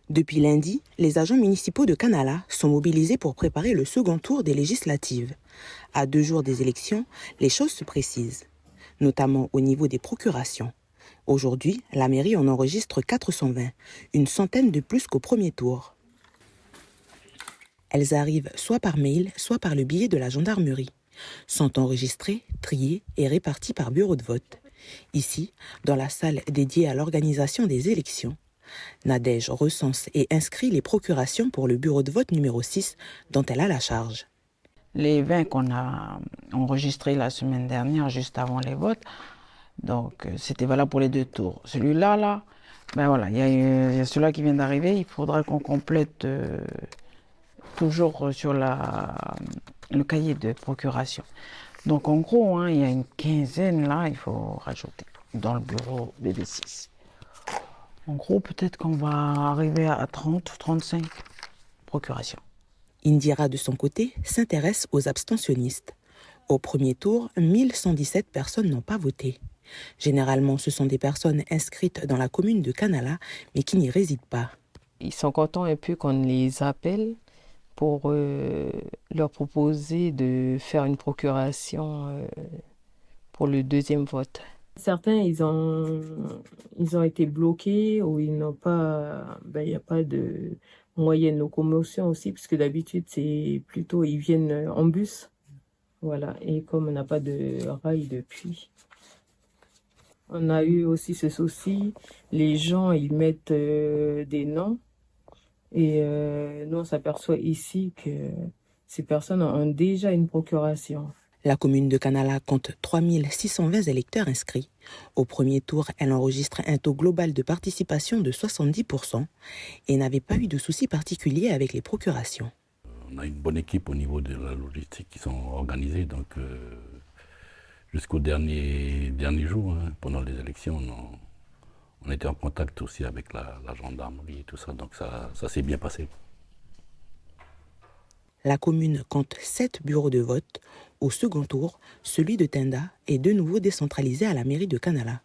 Depuis lundi, les agents municipaux de Kanala sont mobilisés pour préparer le second tour des législatives. À 2 jours des élections, les choses se précisent, notamment au niveau des procurations. Aujourd'hui, la mairie en enregistre 420, une centaine de plus qu'au premier tour. Elles arrivent soit par mail, soit par le biais de la gendarmerie. Sont enregistrées, triées et réparties par bureau de vote. Ici, dans la salle dédiée à l'organisation des élections, Nadège recense et inscrit les procurations pour le bureau de vote numéro 6 dont elle a la charge. Les 20 qu'on a enregistrés la semaine dernière, juste avant les votes, donc c'était valable pour les 2 tours. Celui-là, ben voilà, il y a celui-là qui vient d'arriver, il faudra qu'on complète toujours sur le cahier de procuration. Donc en gros, il y a une quinzaine là, il faut rajouter dans le bureau BB6. En gros, peut-être qu'on va arriver à 30, 35 procurations. Indira, de son côté, s'intéresse aux abstentionnistes. Au premier tour, 1117 personnes n'ont pas voté. Généralement, ce sont des personnes inscrites dans la commune de Kanala, mais qui n'y résident pas. Ils sont contents un peu qu'on les appelle pour leur proposer de faire une procuration pour le deuxième vote. Certains, ils ont été bloqués ou ils n'ont pas, il n'y a pas de moyen de locomotion aussi, parce que d'habitude, c'est plutôt, ils viennent en bus. Voilà. Et comme on n'a pas de rail depuis, on a eu aussi ce souci. Les gens, ils mettent des noms et nous, on s'aperçoit ici que ces personnes ont déjà une procuration. La commune de Kanala compte 3620 électeurs inscrits. Au premier tour, elle enregistre un taux global de participation de 70% et n'avait pas eu de soucis particuliers avec les procurations. On a une bonne équipe au niveau de la logistique qui sont organisées, donc jusqu'au dernier jour, pendant les élections, on était en contact aussi avec la gendarmerie et tout ça, donc ça s'est bien passé. La commune compte 7 bureaux de vote. Au second tour, celui de Tenda est de nouveau décentralisé à la mairie de Kanala.